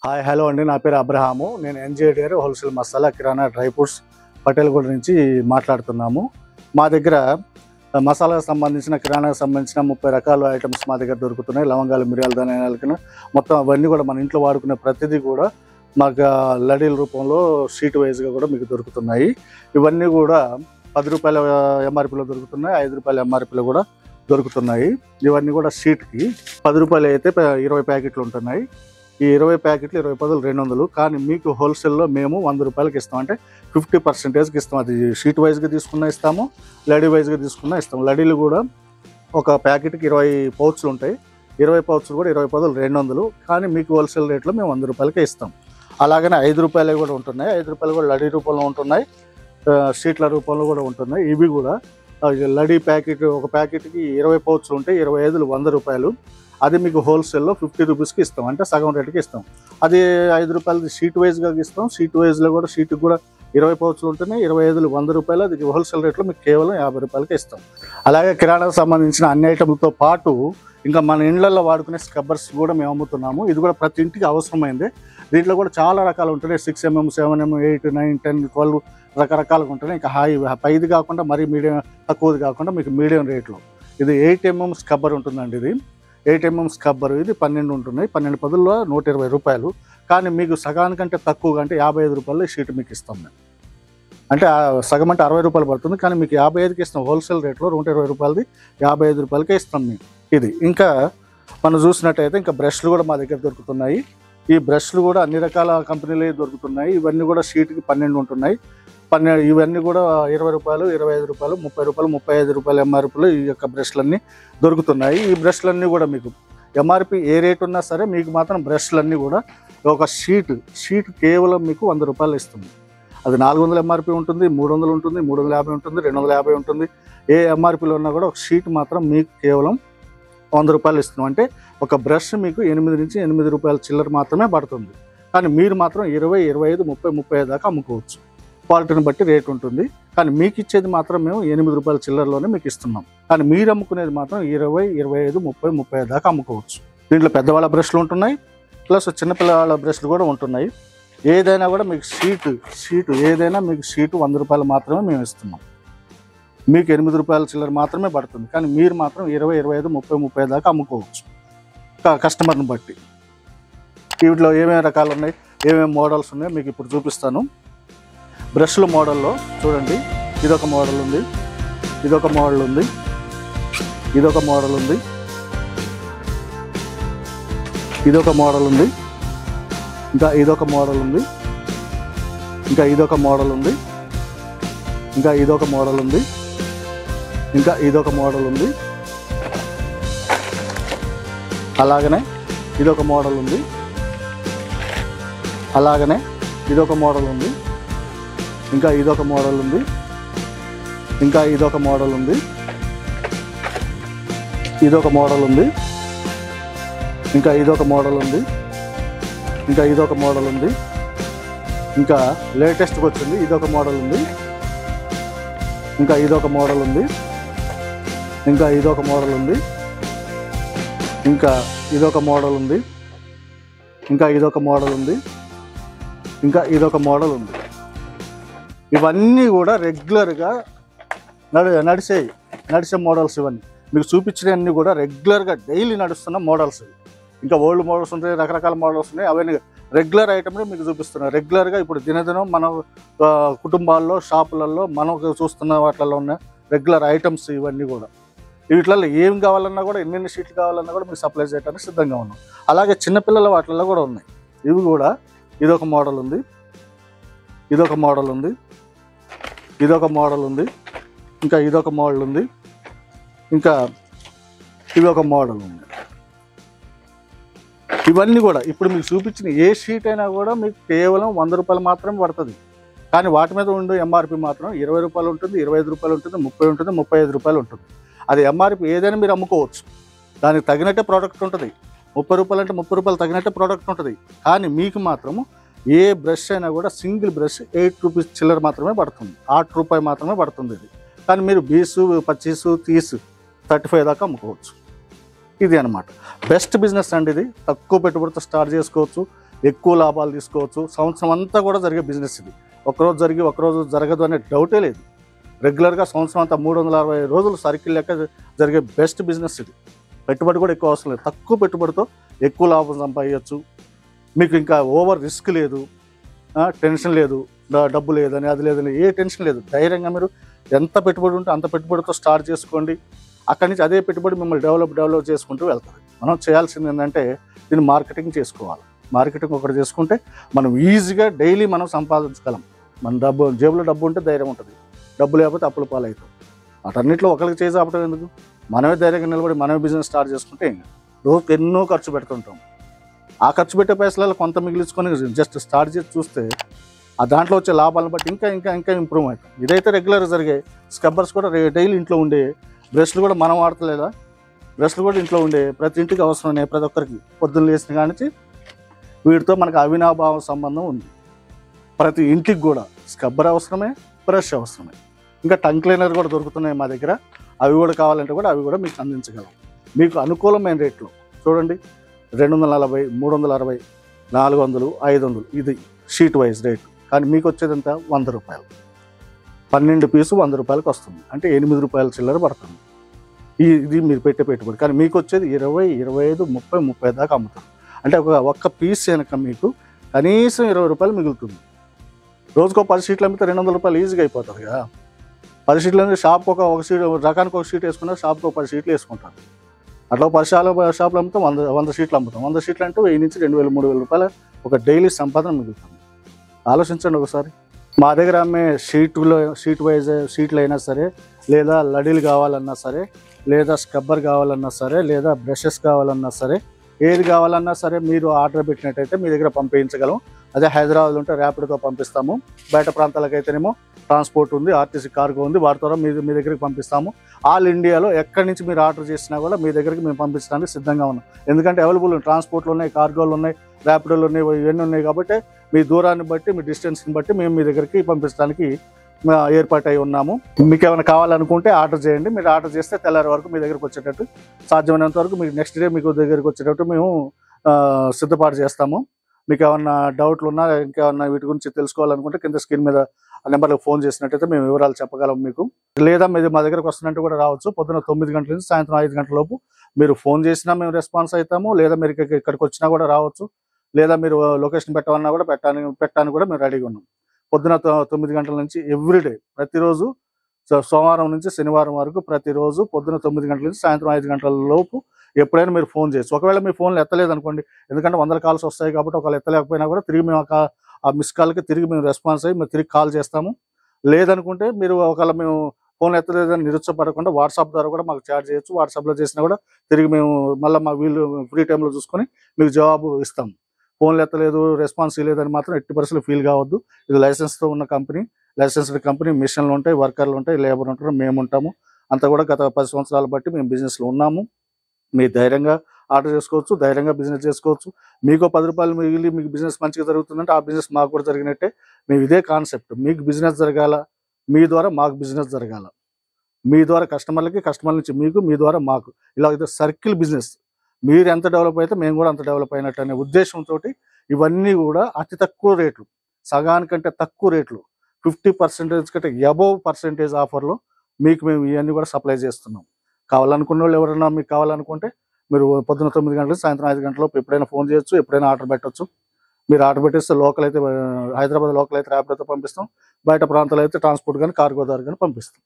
Hi hello అండి, నా పేరు అబ్రహాము. నేను ఎన్జేడిఆర్ హోల్సేల్ మసాలా కిరాణా డ్రై ఫ్రూట్స్ పటేల్గూడ నుంచి మాట్లాడుతున్నాము. మా దగ్గర మసాలాకు సంబంధించిన కిరాణాకు సంబంధించిన 30 రకాల ఐటమ్స్ మా దగ్గర దొరుకుతున్నాయి. లవంగాలు, మిరియాలు, ధనియాలు మొత్తం అవన్నీ కూడా మన ఇంట్లో వాడుకునే ప్రతిదీ కూడా మాకు లడీల రూపంలో షీట్ వైజ్గా కూడా మీకు దొరుకుతున్నాయి. ఇవన్నీ కూడా 10 రూపాయల ఎంఆర్పీలో దొరుకుతున్నాయి, 5 రూపాయల ఎంఆర్పీలో కూడా దొరుకుతున్నాయి. ఇవన్నీ కూడా షీట్కి 10 రూపాయలు అయితే 20 ప్యాకెట్లు ఉంటున్నాయి. ఈ 20 ప్యాకెట్లు 20 పదులు 200. కానీ మీకు హోల్సేల్లో మేము 100 రూపాయలకి ఇస్తాం, అంటే 50%కి ఇస్తాం. అది షీట్ వైజ్గా తీసుకున్నా ఇస్తాము, లడీ వైజ్గా తీసుకున్నా ఇస్తాం. లడీలు కూడా ఒక ప్యాకెట్కి 20 పౌచ్లు ఉంటాయి. 20 పౌచ్లు కూడా 20 పదులు 200. కానీ మీకు హోల్సేల్ రేట్లో మేము 100 రూపాయలకే ఇస్తాం. అలాగనే 5 రూపాయలు కూడా ఉంటున్నాయి. 5 రూపాయలు కూడా లడీ రూపంలో ఉంటున్నాయి, షీట్ల రూపంలో కూడా ఉంటున్నాయి. ఇవి కూడా లడీ ప్యాకెట్, ఒక ప్యాకెట్కి 20 పౌచ్లు ఉంటాయి. 25 100 రూపాయలు. అది మీకు హోల్సేల్లో 50 రూపీస్కి ఇస్తాం, అంటే సగం రేటుకి ఇస్తాం. అది 5 రూపాయలది షీట్ వైజ్గా ఇస్తాం. షీట్ వైజ్లో కూడా షీట్కి కూడా 20 పౌచ్లు ఉంటున్నాయి. 25 100 రూపాయలు. అది హోల్సేల్ రేట్లో మీకు కేవలం 50 రూపాయలకి ఇస్తాం. అలాగే కిరాణాకు సంబంధించిన అన్ని ఐటమ్లతో పాటు ఇంకా మన ఇండ్లలో వాడుకునే స్క్రబ్బర్స్ కూడా మేము అమ్ముతున్నాము. ఇది కూడా ప్రతి ఇంటికి అవసరమైంది. దీంట్లో కూడా చాలా రకాలు ఉంటున్నాయి. 6mm, 7mm, 8, 9, 10, 12 రకరకాలుగా ఉంటున్నాయి. ఇంకా పైది కాకుండా మరీ మీడియం, తక్కువది కాకుండా మీకు మీడియం రేట్లో ఇది 8mm స్క్రబ్బర్ ఉంటుందండి. ఇది 8mm స్క్రబ్బర్. ఇది 12 ఉంటున్నాయి. 12 పదుల్లో 120 రూపాయలు. కానీ మీకు సగానికంటే తక్కువగా, అంటే 55 రూపాయలు షీట్ మీకు ఇస్తాం మేము. అంటే సగం అంటే 60 రూపాయలు పడుతుంది, కానీ మీకు 55కి ఇస్తాం. హోల్సేల్ రేట్లో 120 రూపాయలది 55 రూపాయలకే ఇస్తాం మేము. ఇది ఇంకా మనం చూసినట్టయితే ఇంకా బ్రష్లు కూడా మా దగ్గర దొరుకుతున్నాయి. ఈ బ్రష్లు కూడా అన్ని రకాల కంపెనీలు దొరుకుతున్నాయి. ఇవన్నీ కూడా షీట్కి 12 ఉంటున్నాయి. ఇవన్నీ కూడా 20 రూపాయలు, 25 రూపాయలు, 30 రూపాయలు, 35 రూపాయలు ఎంఆర్పీలో ఈ యొక్క బ్రష్లన్నీ దొరుకుతున్నాయి. ఈ బ్రష్లన్నీ కూడా మీకు ఎంఆర్పీ ఏ రేట్ ఉన్నా సరే మీకు మాత్రం బ్రష్లన్నీ కూడా ఒక షీట్ కేవలం మీకు 100 రూపాయలు ఇస్తుంది. అది 400 ఎంఆర్పీ ఉంటుంది, 300 ఉంటుంది, 350 ఉంటుంది, 250 ఉంటుంది. ఏ ఎంఆర్పీలో ఉన్నా కూడా ఒక షీట్ మాత్రం మీకు కేవలం 100 రూపాయలు ఇస్తున్నాం. అంటే ఒక బ్రష్ మీకు 8 నుంచి 8 రూపాయల చిల్లర మాత్రమే పడుతుంది. కానీ మీరు మాత్రం 20, 25, 30, 35 దాకా అమ్ముకోవచ్చు. క్వాలిటీని బట్టి రేట్ ఉంటుంది. కానీ మీకు ఇచ్చేది మాత్రం మేము 8 రూపాయల చిల్లరలోనే మీకు ఇస్తున్నాం. కానీ మీరు అమ్ముకునేది మాత్రం 20, 25, 30, 35 దాకా అమ్ముకోవచ్చు. దీంట్లో పెద్దవాళ్ళ బ్రష్లు ఉంటున్నాయి, ప్లస్ చిన్నపిల్లల బ్రష్లు కూడా ఉంటున్నాయి. ఏదైనా కూడా మీకు షీట్ ఏదైనా మీకు షీటు 100 రూపాయలు మాత్రమే మేము ఇస్తున్నాం. మీకు 8 రూపాయల చిల్లర మాత్రమే పడుతుంది. కానీ మీరు మాత్రం 20, 25, 30, 35 దాకా అమ్ముకోవచ్చు కస్టమర్ని బట్టి. వీటిలో ఏమేమి రకాలు ఉన్నాయి, ఏమేమి మోడల్స్ ఉన్నాయో మీకు ఇప్పుడు చూపిస్తాను. బ్రష్ల మోడల్లో చూడండి, ఇదొక మోడల్ ఉంది, ఇదొక మోడల్ ఉంది, ఇదొక మోడల్ ఉంది, ఇదొక మోడల్ ఉంది, ఇంకా ఇదొక మోడల్ ఉంది, ఇంకా ఇదొక మోడల్ ఉంది, ఇంకా ఇదొక మోడల్ ఉంది, ఇంకా ఇదొక మోడల్ ఉంది, అలాగనే ఇదొక మోడల్ ఉంది, అలాగనే ఇదొక మోడల్ ఉంది, ఇంకా ఇదొక మోడల్ ఉంది, ఇంకా ఇదొక మోడల్ ఉంది, ఇదొక మోడల్ ఉంది, ఇంకా ఇదొక మోడల్ ఉంది, ఇంకా ఇదొక మోడల్ ఉంది, ఇంకా లేటెస్ట్గా వచ్చింది ఇదొక మోడల్ ఉంది, ఇంకా ఇదొక మోడల్ ఉంది, ఇంకా ఇదొక మోడల్ ఉంది, ఇంకా ఇదొక మోడల్ ఉంది, ఇంకా ఇదొక మోడల్ ఉంది, ఇంకా ఇదొక మోడల్ ఉంది. ఇవన్నీ కూడా రెగ్యులర్గా నడిచే మోడల్స్. ఇవన్నీ మీకు చూపించినవన్నీ కూడా రెగ్యులర్గా డైలీ నడుస్తున్న మోడల్స్. ఇంకా ఓల్డ్ మోడల్స్ ఉంటాయి, రకరకాల మోడల్స్ ఉన్నాయి. అవన్నీ రెగ్యులర్ ఐటమ్ని మీకు చూపిస్తున్నాయి. రెగ్యులర్గా ఇప్పుడు దినదినం మన కుటుంబాల్లో, షాపులలో మనం చూస్తున్న వాటిల్లో ఉన్న రెగ్యులర్ ఐటమ్స్ ఇవన్నీ కూడా. వీటిల్లో ఏం కావాలన్నా కూడా, ఎన్ని షీట్లు కావాలన్నా కూడా మీకు సప్లై చేయడానికి సిద్ధంగా ఉన్నాం. అలాగే చిన్నపిల్లల వాటిల్లో కూడా ఉన్నాయి. ఇవి కూడా ఇదొక మోడల్ ఉంది, ఇదొక మోడల్ ఉంది, ఇదొక మోడల్ ఉంది, ఇంకా ఇదొక మోడల్ ఉంది, ఇంకా ఇదొక మోడల్ ఉంది. ఇవన్నీ కూడా ఇప్పుడు మీకు చూపించిన ఏ షీట్ అయినా కూడా మీకు కేవలం 100 రూపాయలు మాత్రమే పడుతుంది. కానీ వాటి మీద ఉండే ఎంఆర్పి మాత్రం 20 రూపాయలు ఉంటుంది, 25 రూపాయలు ఉంటుంది, 30 ఉంటుంది, 35 రూపాయలు ఉంటుంది. అది ఎంఆర్పి ఏదైనా మీరు అమ్ముకోవచ్చు. దానికి తగినట్టే ప్రోడక్ట్ ఉంటుంది. 30 రూపాయలు అంటే 30 రూపాయలు తగినట్టే ప్రోడక్ట్ ఉంటుంది. కానీ మీకు మాత్రము ఏ బ్రష్ అయినా కూడా సింగిల్ బ్రష్ 8 రూపీస్ చిల్లర మాత్రమే పడుతుంది, 8 రూపాయలు మాత్రమే పడుతుంది. ఇది కానీ మీరు 20, 25, 30, 35 దాకా అమ్ముకోవచ్చు. ఇది అనమాట బెస్ట్ బిజినెస్ అండి. ఇది తక్కువ పెట్టుబడితో స్టార్ట్ చేసుకోవచ్చు. ఎక్కువ లాభాలు తీసుకోవచ్చు. సంవత్సరం అంతా కూడా జరిగే బిజినెస్ ఇది. ఒకరోజు జరిగి ఒకరోజు జరగదు అనే డౌటే లేదు. రెగ్యులర్గా సంవత్సరం అంతా 360 రోజులు సర్కిల్ లెక్క జరిగే బెస్ట్ బిజినెస్ ఇది. పెట్టుబడి కూడా ఎక్కువ అవసరం లేదు. తక్కువ పెట్టుబడితో ఎక్కువ లాభం సంపాదించవచ్చు. మీకు ఇంకా ఓవర్ రిస్క్ లేదు, టెన్షన్ లేదు, డబ్బు లేదని అది లేదని ఏ టెన్షన్ లేదు. ధైర్యంగా మీరు ఎంత పెట్టుబడి ఉంటే అంత పెట్టుబడితో స్టార్ట్ చేసుకోండి. అక్కడి నుంచి అదే పెట్టుబడి మిమ్మల్ని డెవలప్ చేసుకుంటూ వెళ్తుంది. మనం చేయాల్సింది ఏంటంటే దీన్ని మార్కెటింగ్ చేసుకోవాలి. మార్కెటింగ్ ఒకటి చేసుకుంటే మనం ఈజీగా డైలీ మనం సంపాదించగలం. మన జేబులో డబ్బు ఉంటే ధైర్యం ఉంటుంది. డబ్బు లేకపోతే అప్పుల పాలవుతాం. వాటన్నిటిలో ఒకరికి చేసి ఆపటం ఎందుకు? మనమే ధైర్యంగా నిలబడి మనమే బిజినెస్ స్టార్ట్ చేసుకుంటే రోజుకి ఎన్నో ఖర్చు పెడుతుంటాం. ఆ ఖర్చు పెట్టే పైసలలో కొంత మిగిలించుకొని జస్ట్ స్టార్ట్ చేసి చూస్తే ఆ దాంట్లో వచ్చే లాభాలను బట్టి ఇంకా ఇంకా ఇంకా ఇంప్రూవ్ అవుతాం. ఇదైతే రెగ్యులర్గా జరిగే. స్క్రబ్బర్స్ కూడా డైలీ ఇంట్లో ఉండే, బ్రష్లు కూడా మనం వాడతలేదా? బ్రష్లు కూడా ఇంట్లో ఉండే, ప్రతి ఇంటికి అవసరమే, ప్రతి ఒక్కరికి పొద్దున్న లేచిన కానీ వీటితో మనకు అవినాభావ సంబంధం ఉంది. ప్రతి ఇంటికి కూడా స్క్రబ్బర్ అవసరమే, బ్రష్ అవసరమే. ఇంకా టంగ్ క్లీనర్ కూడా దొరుకుతున్నాయి మా దగ్గర. అవి కూడా కావాలంటే కూడా అవి కూడా మీకు అందించగలం. మీకు అనుకూలమైన రేట్లు చూడండి. 240, 360, 400, 500 ఇది షీట్ వైజ్ రేట్. కానీ మీకు వచ్చేదంతా 100 రూపాయలు. 12 పీసు 100 రూపాయలకు వస్తుంది. అంటే 8 రూపాయల చిల్లర పడుతుంది. ఇది మీరు పెట్టే పెట్టుబడి. కానీ మీకు వచ్చేది 20, 25, 30, 30 దాకా అమ్ముతారు. అంటే ఒక్క పీస్ వెనక మీకు కనీసం 20 రూపాయలు మిగులుతుంది. రోజుకో 10 షీట్లు అమ్మితే 200 రూపాయలు ఈజీగా అయిపోతుంది కదా. 10 షీట్లు అనేది షాప్కి ఒక షీట్, రకానికి ఒక షీట్ వేసుకున్నా షాప్కి ఒక 10 షీట్లు వేసుకుంటారు. అట్లా 10 షాపులు అమ్ముతాం, 100 షీట్లు అమ్ముతాం. 100 షీట్లు అంటే 1000 నుంచి 2000, 3000 రూపాయల ఒక డైలీ సంపాదన మిగులుతుంది. ఆలోచించండి ఒకసారి. మా దగ్గర అమ్మే షీట్ వైజ్ షీట్లు అయినా సరే, లేదా లడీలు కావాలన్నా సరే, లేదా స్క్రబ్బర్ కావాలన్నా సరే, లేదా బ్రషెస్ కావాలన్నా సరే, ఏది కావాలన్నా సరే మీరు ఆర్డర్ పెట్టినట్టయితే మీ దగ్గర పంపించగలం. అదే హైదరాబాద్లో ఉంటే ర్యాపిడ్తో పంపిస్తాము. బయట ప్రాంతాలకు అయితేనేమో ట్రాన్స్పోర్ట్ ఉంది, ఆర్టీసీ కార్గో ఉంది, వాటి ద్వారా మీ దగ్గరికి పంపిస్తాము. ఆల్ ఇండియాలో ఎక్కడి నుంచి మీరు ఆర్డర్ చేసినా కూడా మీ దగ్గరికి మేము పంపించడానికి సిద్ధంగా ఉన్నాం. ఎందుకంటే అవైలబుల్ ట్రాన్స్పోర్ట్లు ఉన్నాయి, కార్గోలు ఉన్నాయి, ర్యాపిడోలు ఉన్నాయి, ఇవన్నీ ఉన్నాయి. కాబట్టి మీ దూరాన్ని బట్టి, మీ డిస్టెన్స్ని బట్టి మేము మీ దగ్గరికి పంపించడానికి ఏర్పాటు అయి ఉన్నాము. మీకు ఏమైనా కావాలనుకుంటే ఆర్డర్ చేయండి. మీరు ఆర్డర్ చేస్తే తెల్లారి వరకు మీ దగ్గరికి వచ్చేటట్టు, సాధ్యమైనంత వరకు మీకు నెక్స్ట్ డే మీకు దగ్గరికి వచ్చేటట్టు మేము సిద్ధపాటు చేస్తాము. మీకు ఏమన్నా డౌట్లు ఉన్నా, ఇంకేమన్నా వీటి గురించి తెలుసుకోవాలనుకుంటే కింద స్క్రీన్ మీద ఆ నెంబర్కి ఫోన్ చేసినట్టయితే మేము వివరాలు చెప్పగలం మీకు. లేదా మీరు మా దగ్గరకు వస్తున్నట్టు కూడా రావచ్చు. పొద్దున 9 గంటల నుంచి సాయంత్రం 5 గంటల లోపు మీరు ఫోన్ చేసినా మేము రెస్పాన్స్ అవుతాము. లేదా మీరు ఇక్కడికి వచ్చినా కూడా రావచ్చు. లేదా మీరు లొకేషన్ పెట్టమన్నా కూడా పెట్టడానికి కూడా మేము రెడీగా ఉన్నాం. పొద్దున 9 గంటల నుంచి ఎవ్రీడే, ప్రతిరోజు సోమవారం నుంచి శనివారం వరకు ప్రతిరోజు పొద్దున 9 గంటల నుంచి సాయంత్రం 5 గంటల లోపు ఎప్పుడైనా మీరు ఫోన్ చేయొచ్చు. ఒకవేళ మీ ఫోన్లు ఎత్తలేదు అనుకోండి, ఎందుకంటే 100 కాల్స్ వస్తాయి కాబట్టి ఒకవేళ ఎత్తలేకపోయినా కూడా తిరిగి మేము ఆ మిస్ కాల్కి తిరిగి మేము రెస్పాన్స్ అయ్యి మేము తిరిగి కాల్ చేస్తాము. లేదనుకుంటే మీరు ఒకవేళ మేము ఫోన్ ఎత్తలేదని నిరుత్సాహపడకుండా వాట్సాప్ ద్వారా కూడా మాకు చాట్ చేయొచ్చు. వాట్సాప్లో చేసినా కూడా తిరిగి మేము మళ్ళీ మా వీళ్ళు ఫ్రీ టైంలో చూసుకొని మీకు జవాబు ఇస్తాం. ఫోన్లు ఎత్తలేదు, రెస్పాన్స్ ఇవ్వలేదని మాత్రం ఎట్టి పరిస్థితులు ఫీల్ కావద్దు. ఇది లైసెన్స్తో ఉన్న కంపెనీ, లైసెన్స్డ్ కంపెనీ. మిషన్లు ఉంటాయి, వర్కర్లు ఉంటాయి, లేబర్ ఉంటారు, మేము ఉంటాము. అంతా కూడా గత 10 సంవత్సరాలు బట్టి మేము బిజినెస్లో ఉన్నాము. మీరు ధైర్యంగా ఆర్డర్ చేసుకోవచ్చు, ధైర్యంగా బిజినెస్ చేసుకోవచ్చు. మీకు 10 రూపాయలు మిగిలి మీకు బిజినెస్ మంచిగా జరుగుతుందంటే ఆ బిజినెస్ మాకు కూడా జరిగినట్టే. మేము ఇదే కాన్సెప్ట్, మీకు బిజినెస్ జరగాల, మీ ద్వారా మాకు బిజినెస్ జరగాల, మీ ద్వారా కస్టమర్లకి, కస్టమర్ల నుంచి మీకు, మీ ద్వారా మాకు, ఇలా అయితే సర్కిల్ బిజినెస్. మీరు ఎంత డెవలప్ అయితే మేము కూడా అంత డెవలప్ అయినట్టు అనే ఉద్దేశంతో ఇవన్నీ కూడా అతి తక్కువ రేట్లు, సగానికంటే తక్కువ రేట్లు, 50% కంటే అబోవ్ పర్సెంటేజ్ ఆఫర్లో మీకు మేము ఇవన్నీ కూడా సప్లై చేస్తున్నాం. కావాలనుకున్న వాళ్ళు ఎవరైనా మీకు కావాలనుకుంటే మీరు పొద్దున 9 గంటలకు సాయంత్రం 5 గంటలలోపు ఎప్పుడైనా ఫోన్ చేయొచ్చు, ఎప్పుడైనా ఆర్డర్ పెట్టవచ్చు. మీరు ఆర్డర్ పెట్టేస్తే లోకల్ అయితే హైదరాబాద్ లోకల్ అయితే ర్యాపిడోతో పంపిస్తాం. బయట ప్రాంతాలు అయితే ట్రాన్స్పోర్ట్ కానీ కార్గో ద్వారా కానీ పంపిస్తాం.